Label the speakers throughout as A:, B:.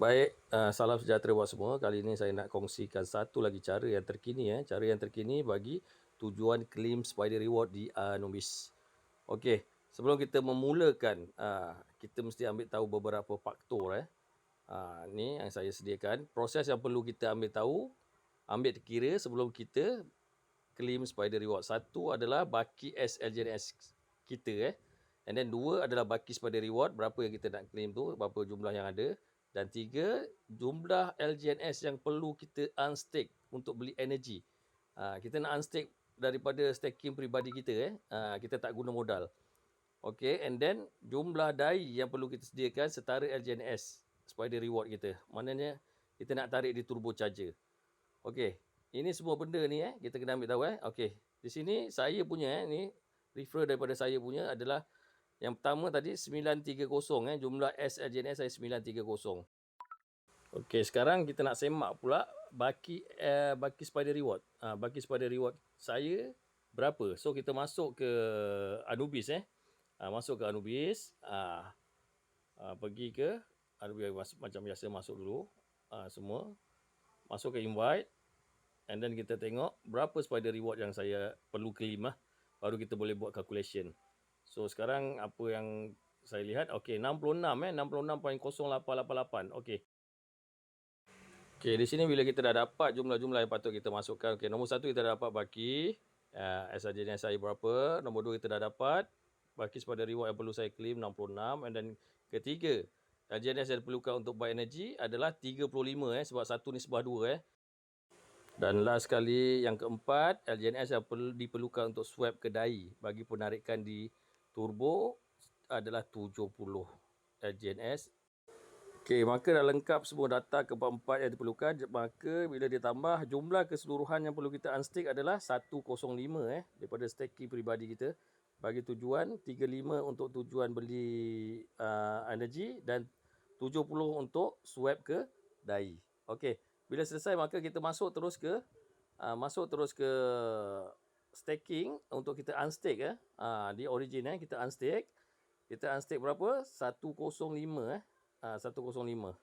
A: Baik, salam sejahtera buat semua. Kali ini saya nak kongsikan satu lagi cara yang terkini, cara yang terkini bagi tujuan claim Spider Reward di Anubis. Okey, sebelum kita memulakan, kita mesti ambil tahu beberapa faktor. Ni yang saya sediakan. Proses yang perlu kita ambil tahu, ambil kira sebelum kita claim Spider Reward. Satu adalah baki SLJNS kita. And then dua adalah baki Spider Reward, berapa yang kita nak claim tu, berapa jumlah yang ada. Dan tiga, jumlah LGNS yang perlu kita unstake untuk beli energy. Kita nak unstake daripada staking peribadi kita. Kita tak guna modal. Okay, and then jumlah DAI yang perlu kita sediakan setara LGNS Spider Reward kita. Maknanya kita nak tarik di turbo charger. Okay, ini semua benda ni kita kena ambil tahu. Okay, di sini saya punya ni refer daripada saya punya adalah yang pertama tadi 930 jumlah SLJNS saya 930. Okey, sekarang kita nak semak pula baki Spider Reward. Baki Spider Reward saya berapa? So kita masuk ke Anubis masuk ke Anubis. Pergi ke Anubis macam biasa, masuk dulu semua. Masuk ke invite. And then kita tengok berapa Spider Reward yang saya perlu claim baru kita boleh buat calculation. So sekarang apa yang saya lihat, okey 66 66.0888. Okey. Okey, di sini bila kita dah dapat jumlah-jumlah yang patut kita masukkan. Okey, nombor satu kita dah dapat baki SRJNS saya berapa. Nombor dua kita dah dapat baki Spider Reward yang perlu saya claim 66. And then ketiga, LGNS yang diperlukan untuk buy energy adalah 35 sebab satu ni sebab dua Dan last sekali yang keempat, LGNS yang diperlukan untuk swap ke DAI bagi penarikan di turbo adalah 70 LGNS. Okey, maka dah lengkap semua data keempat-empat yang diperlukan. Maka bila ditambah jumlah keseluruhan yang perlu kita unstake adalah 105 daripada staking peribadi kita bagi tujuan 35 untuk tujuan beli energy dan 70 untuk swap ke DAI. Okey, bila selesai maka kita masuk terus ke staking untuk kita unstake di origin kita unstake. Kita unstake berapa? 105 105.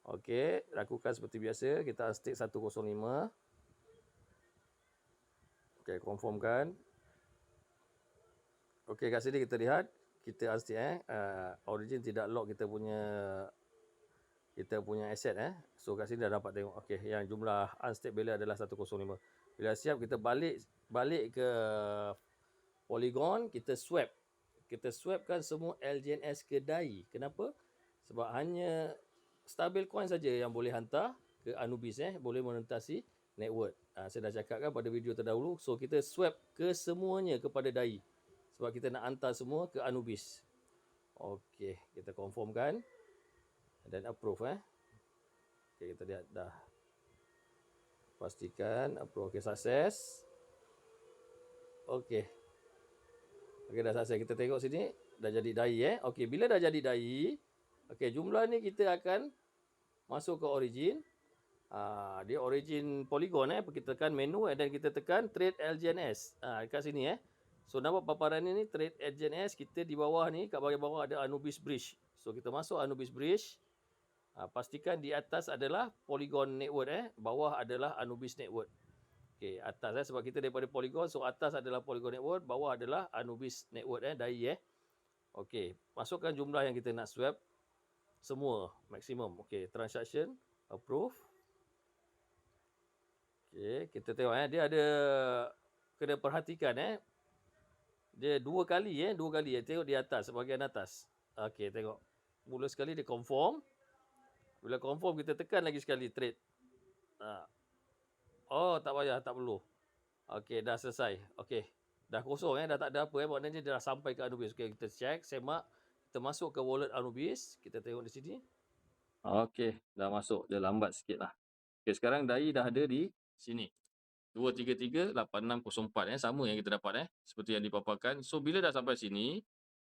A: Okey, lakukan seperti biasa. Kita unstake 105. Okey, confirmkan. Okey, kat sini kita lihat kita unstake origin tidak lock kita punya asset So kat sini dah dapat tengok. Okey, yang jumlah unstake balance adalah 105. Bila siap kita balik ke Polygon, kita swap. Kita swapkan semua LGNS ke DAI. Kenapa? Sebab hanya stabil coin saja yang boleh hantar ke Anubis boleh menentasi network. Saya dah cakap kan pada video terdahulu. So kita swap ke semuanya kepada DAI. Sebab kita nak hantar semua ke Anubis. Okey, kita confirmkan dan approve Okey, kita lihat dah. Pastikan approve. Okey, sukses. Okey. Okey, dah selesai. Kita tengok sini dah jadi DAI Okey, bila dah jadi DAI, okey, jumlah ni kita akan masuk ke origin. Dia origin Polygon kita tekan menu dan kita tekan trade LGNS. Dekat sini So nampak paparan ni trade LGNS, kita di bawah ni, kat bahagian bawah ada Anubis Bridge. So kita masuk Anubis Bridge. Pastikan di atas adalah Polygon Network bawah adalah Anubis Network. Okey, atas sebab kita daripada Polygon, so atas adalah Polygon Network, bawah adalah Anubis Network DAI Okey, masukkan jumlah yang kita nak swap semua maksimum. Okey, transaction approve. Okey, kita tengok dia ada kena perhatikan dia dua kali tengok di atas, bahagian atas. Okey, tengok. Mula sekali dia confirm. Bila confirm kita tekan lagi sekali trade. Oh, tak payah, tak perlu. Okey, dah selesai. Okey. Dah kosong dah tak ada apa maknanya dia dah sampai ke Anubis. Okey, kita check, semak. Kita masuk ke wallet Anubis. Kita tengok di sini. Okey, dah masuk. Dia lambat sikit lah. Okey, sekarang DAI dah ada di sini. 2338604 sama yang kita dapat seperti yang dipaparkan. So bila dah sampai sini,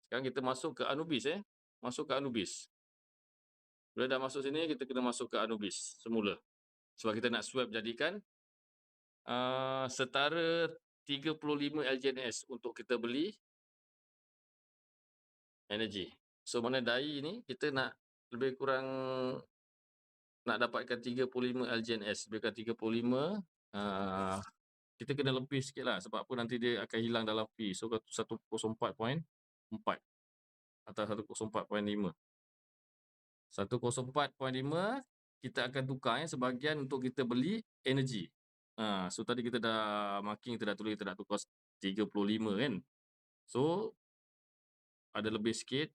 A: sekarang kita masuk ke Anubis Masuk ke Anubis. Bila dah masuk sini, kita kena masuk ke Anubis semula. Sebab kita nak swap jadikan setara 35 LGNS untuk kita beli energy. So mana DAI ni kita nak lebih kurang nak dapatkan 35 LGNS. Lebih kurang 35, kita kena lebih sikit lah. Sebab apa, nanti dia akan hilang dalam P. So 104.4 atau 104.5. 104.5 kita akan tukar sebahagian untuk kita beli energi. So tadi kita dah marking, kita dah tulis kita nak tukar 35 kan. So ada lebih sikit.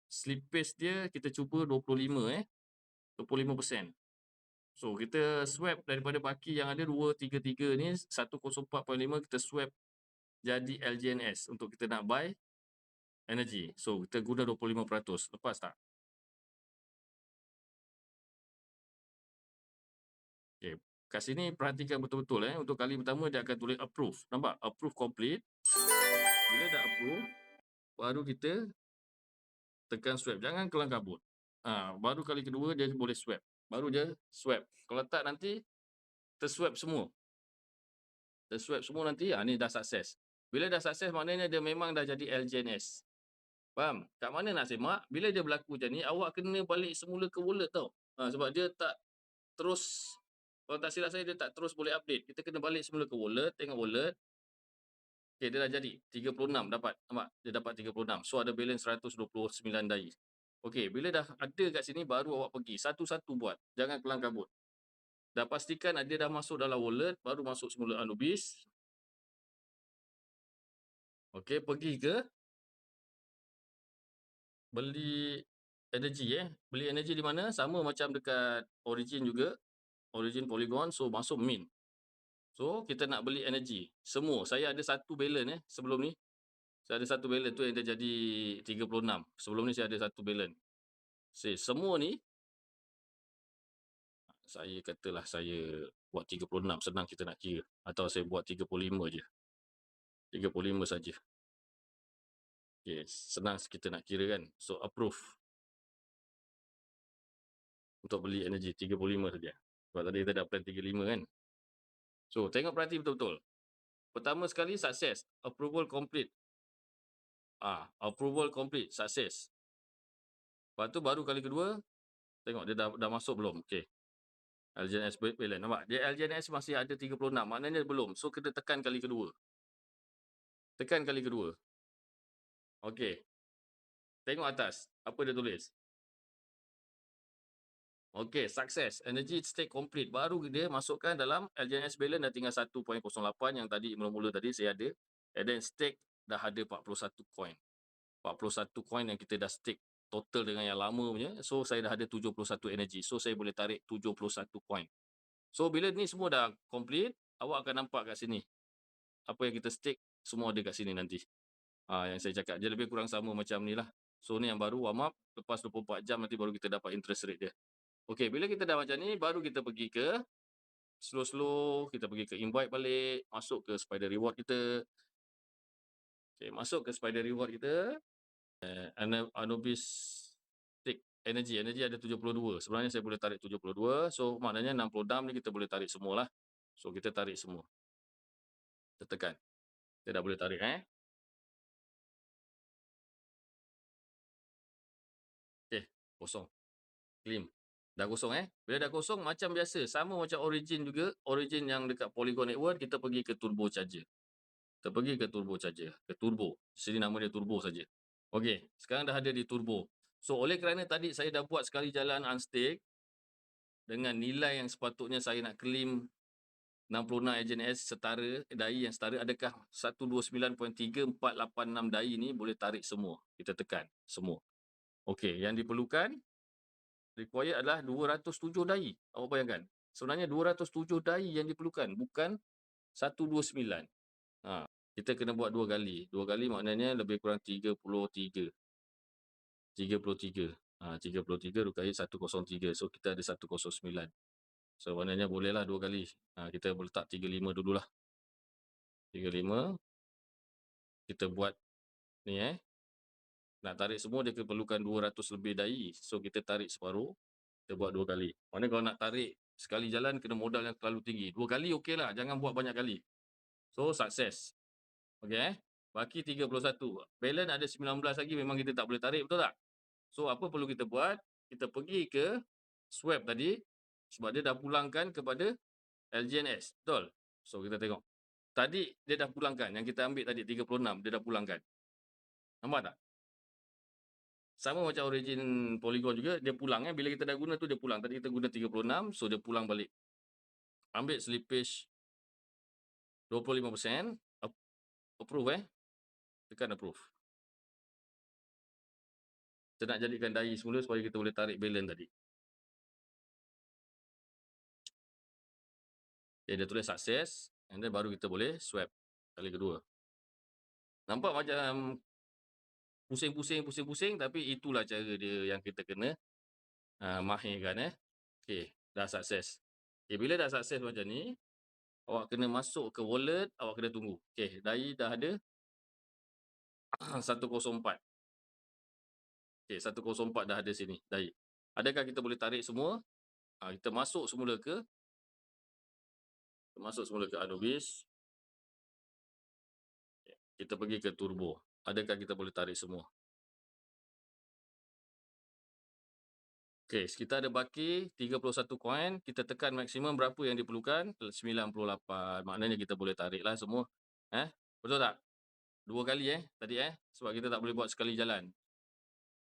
A: Slippage dia kita cuba 25 25%. So kita swap daripada baki yang ada 233 ni 104.5 kita swap jadi LGNS untuk kita nak buy energy. So kita guna 25%. Lepas tak? Okay. Kat sini perhatikan betul-betul untuk kali pertama dia akan tulis approve. Nampak? Approve complete. Bila dah approve, baru kita tekan swap. Jangan kelang kabut. Baru kali kedua dia boleh swap. Baru dia swap. Kalau tak nanti terswap semua. Terswap semua nanti, ni dah sukses. Bila dah sukses maknanya dia memang dah jadi LGNS. Faham? Kat mana nak semak? Bila dia berlaku macam ni, awak kena balik semula ke wallet tau. Sebab dia tak terus, kalau tak silap saya, dia tak terus boleh update. Kita kena balik semula ke wallet, tengok wallet. Okay, dia dah jadi. 36 dapat. Nampak? Dia dapat 36. So, ada balance 129 DAI. Okay, bila dah ada kat sini, baru awak pergi. Satu-satu buat. Jangan kelang kabut. Dah pastikan dia dah masuk dalam wallet, baru masuk semula Anubis. Okay, pergi ke beli energi Beli energi di mana? Sama macam dekat Origin juga. Origin Polygon. So, masuk min. So, kita nak beli energi. Semua. Saya ada satu balance sebelum ni. Saya ada satu balance tu yang dia jadi 36. Sebelum ni saya ada satu balance. Semua ni, saya katalah saya buat 36. Senang kita nak kira. Atau saya buat 35 je. 35 saja. Okay, senang kita nak kira kan. So, approve. Untuk beli energi 35 saja. Sebab tadi kita dah plan 35 kan. So, tengok perhati betul-betul. Pertama sekali, sukses. Approval complete. Approval complete. Sukses. Lepas tu baru kali kedua, tengok dia dah masuk belum. Okay. LGNS balance. Nampak? Dia LGNS masih ada 36. Maknanya belum. So, kita tekan kali kedua. Tekan kali kedua. Okay. Tengok atas. Apa dia tulis? Okay, sukses. Energy stake complete. Baru dia masukkan dalam LGNS balance dah tinggal 1.08 yang tadi mula-mula tadi saya ada. And then stake dah ada 41 coin. 41 coin yang kita dah stake total dengan yang lama punya. So, saya dah ada 71 energy. So, saya boleh tarik 71 coin. So, bila ni semua dah complete, awak akan nampak kat sini. Apa yang kita stake, semua ada kat sini nanti. Yang saya cakap. Dia lebih kurang sama macam ni lah. So, ni yang baru warm up. Lepas 24 jam nanti baru kita dapat interest rate dia. Okay, bila kita dah macam ni, baru kita pergi ke slow-slow, kita pergi ke invite balik, masuk ke spider reward kita. Okay, masuk ke spider reward kita. Anubis take energy ada 72. Sebenarnya saya boleh tarik 72. So, maknanya 66 ni kita boleh tarik semua lah. So, kita tarik semua. Kita tekan. Kita dah boleh tarik Okay, kosong. Claim. Dah kosong Bila dah kosong, macam biasa. Sama macam Origin juga. Origin yang dekat Polygon Network, kita pergi ke Turbo Charger. Kita pergi ke Turbo Charger. Ke Turbo. Sini nama dia Turbo saja. Okey, sekarang dah ada di Turbo. So, oleh kerana tadi saya dah buat sekali jalan unstake dengan nilai yang sepatutnya saya nak claim 66 LGNS setara, DAI yang setara, adakah 129.3486 DAI ni boleh tarik semua? Kita tekan semua. Okey, yang diperlukan required adalah 207 DAI. Awak bayangkan. Sebenarnya 207 DAI yang diperlukan, bukan 129. Kita kena buat 2 kali. 2 kali maknanya lebih kurang 33. 33. 33 rukai 103. So, kita ada 109. So, maknanya bolehlah 2 kali. Kita letak 35 dululah. 35. Kita buat ni Nak tarik semua dia perlukan 200 lebih DAI. So, kita tarik separuh. Kita buat 2 kali. Maknanya kalau nak tarik sekali jalan kena modal yang terlalu tinggi. 2 kali okey lah. Jangan buat banyak kali. So, sukses. Okey Baki 31. Balance ada 19 lagi. Memang kita tak boleh tarik. Betul tak? So, apa perlu kita buat? Kita pergi ke swap tadi. Sebab dia dah pulangkan kepada LGNS. Betul? So kita tengok. Tadi dia dah pulangkan. Yang kita ambil tadi 36, dia dah pulangkan. Nampak tak? Sama macam origin Polygon juga, dia pulang. Bila kita dah guna tu, dia pulang. Tadi kita guna 36, so dia pulang balik. Ambil slippage 25%. Approve Tekan approve. Kita nak jadikan dai semula supaya kita boleh tarik balance tadi. Okay, dia tulis sukses. And then baru kita boleh swap kali kedua. Nampak macam pusing-pusing, tapi itulah cara dia yang kita kena mahirkan. Okay, dah sukses. Okay, bila dah sukses macam ni, awak kena masuk ke wallet, awak kena tunggu. Okay, dai dah ada 104. Okay, 104 dah ada sini, dai. Adakah kita boleh tarik semua? Kita masuk semula ke Anubis. Kita pergi ke turbo. Adakah kita boleh tarik semua? Okay, kita ada baki 31 koin. Kita tekan maksimum berapa yang diperlukan? 98. Maknanya kita boleh tarik lah semua. Betul tak? 2 kali tadi sebab kita tak boleh buat sekali jalan.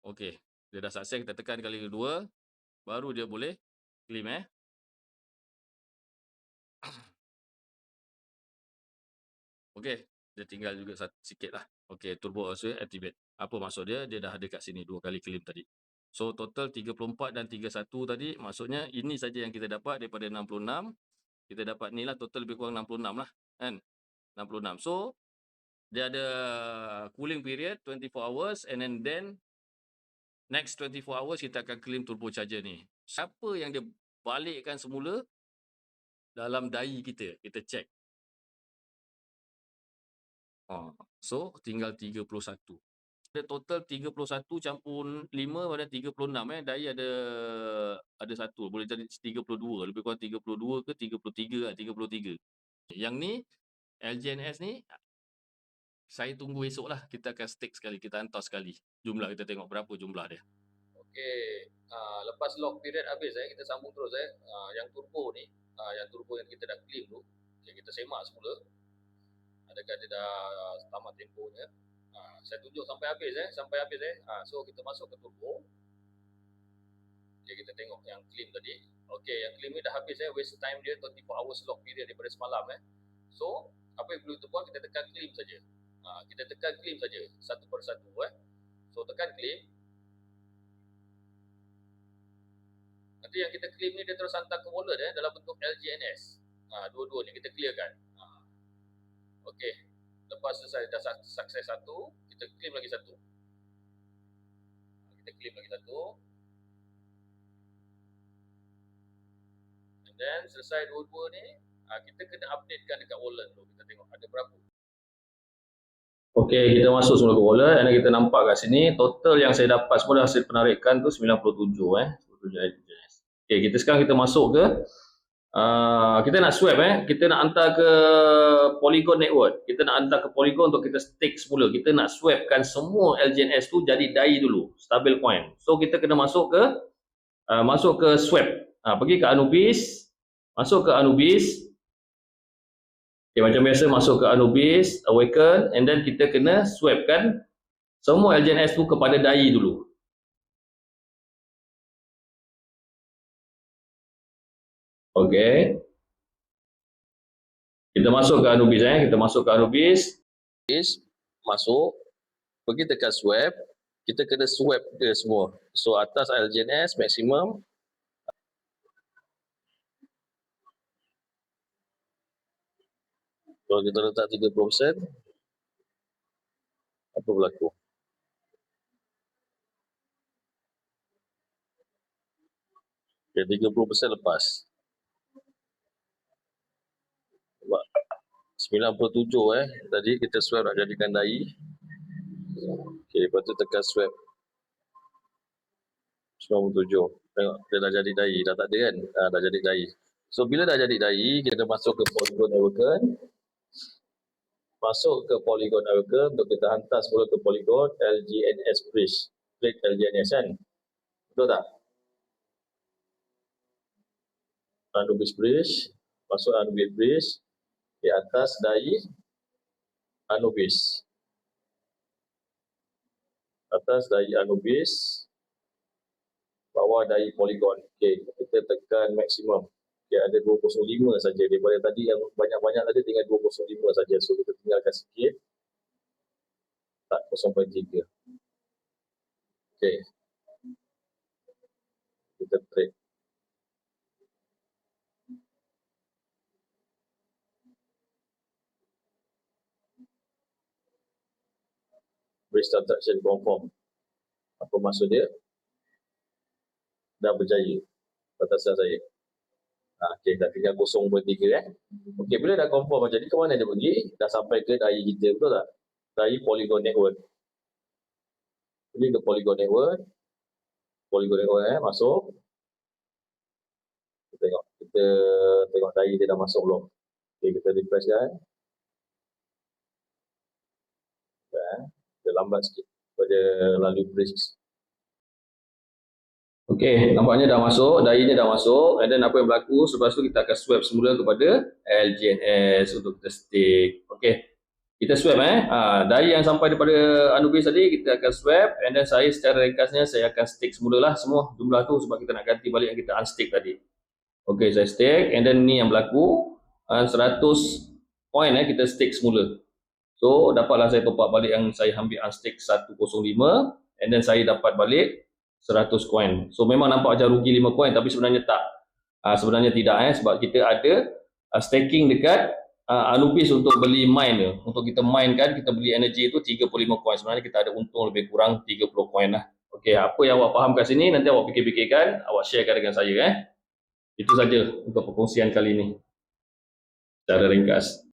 A: Okay, dia dah sukses. Kita tekan kali kedua. Baru dia boleh claim Okay, dia tinggal juga sikit lah. Okay, turbo also activate. Apa maksud dia? Dia dah ada kat sini 2 kali claim tadi. So total 34 dan 31 tadi, maksudnya ini saja yang kita dapat daripada 66. Kita dapat ni lah, total lebih kurang 66 lah kan. 66. So dia ada cooling period 24 hours and then next 24 hours kita akan claim turbo charger ni. Siapa yang dia balikkan semula dalam dai kita check. So tinggal 31. Ada total 31 campur 5 pada 36 dai ada satu, boleh jadi 32, lebih kurang 32 ke 33 lah, 33. Yang ni LGNS ni saya tunggu esok lah, kita akan stake sekali, kita hantar sekali jumlah, kita tengok berapa jumlah dia. Okey, lepas lock period habis kita sambung terus yang turbo ni, yang turbo yang kita dah claim tu, kita semak semula adakah dia dah tamat tempohnya. Saya tunjuk sampai habis so kita masuk ke turbo. Okay, kita tengok yang claim tadi. Okey, yang claim ni dah habis waste time dia 24 hours lock period daripada semalam So apa yang perlu kita buat, kita tekan claim saja. Kita tekan claim saja satu persatu So tekan claim. Nanti yang kita claim ni dia terus hantar ke wallet dalam bentuk LGNS. Dua-dua ni kita clearkan. Okey. Lepas selesai dah sukses satu, kita claim lagi satu. And then selesai dua-dua ni, kita kena updatekan dekat wallet dulu. Kita tengok ada berapa. Okey, kita masuk semula ke wallet dan kita nampak kat sini total yang saya dapat semua hasil penarikan tu 97 Okey, kita sekarang kita masuk ke kita nak swap kita nak hantar ke Polygon network. Kita nak hantar ke Polygon untuk kita stake semula. Kita nak swapkan semua LGNS tu jadi dai dulu, stabil coin. So kita kena masuk ke swap. Pergi ke Anubis, masuk ke Anubis. Okay, macam biasa masuk ke Anubis, Awaken, and then kita kena swapkan semua LGNS tu kepada dai dulu. Okey. Kita masuk ke Anubis kita masuk ke Anubis. Masuk, pergi tekan swap. Kita kena swap dia semua. So atas LGNS maksimum. Kalau kita letak 30%, apa berlaku? Okay, 30% lepas. 97 tadi kita swap nak jadikan dai. Okey, lepas tu tekan swap 97. Tengok dia dah jadi dai, dah tak ada kan? Dah jadi dai. So bila dah jadi dai, kita masuk ke Polygon Awaken. Masuk ke Polygon Awaken untuk kita hantar semula ke Polygon LGNS Bridge. Klik LGNS kan? Betul tak? Anubis Bridge, masuk Anubis Bridge, di atas dai Anubis. Atas dai Anubis, bawah dai Polygon. Okey, kita tekan maksimum. Okey, ada 205 saja. Daripada tadi yang banyak-banyak tadi tinggal 205 saja. So kita tinggalkan sikit. Tak 0.3. Okey. Kita trade. Bridge transaction confirm. Apa maksud dia? Dah berjaya batasan saya. Okey, dah tinggal 0.3 Okey, bila dah confirm macam ni, ke mana dia pergi? Dah sampai ke dai kita, betul tak? Dai Polygon Network. Pergi ke Polygon Network. Polygon Network masuk. Kita tengok dai dia dah masuk belum. Okey, kita refresh kan. Dia lambat sikit pada lalu bridge. Okey, nampaknya dah masuk, dai-nya dah masuk. And then apa yang berlaku, selepas tu kita akan swap semula kepada LGNS untuk kita stake. Okey, kita swap dai yang sampai daripada Anubis tadi, kita akan swap. And then saya secara ringkasnya, saya akan stake semula lah semua jumlah tu sebab kita nak ganti balik yang kita unstake tadi. Okey, saya stake. And then ni yang berlaku, 100 coin kita stake semula. So, dapatlah saya top up balik yang saya ambil unstake 105. And then saya dapat balik 100 coin. So memang nampak macam rugi 5 coin tapi sebenarnya tak. Sebenarnya tidak sebab kita ada staking dekat Anubis untuk beli mine. Untuk kita mine kan, kita beli energy itu 35 coin. Sebenarnya kita ada untung lebih kurang 30 coin lah. Okey, apa yang awak faham kat sini nanti awak fikir-fikirkan, awak sharekan dengan saya Itu saja untuk perkongsian kali ini. Secara ringkas.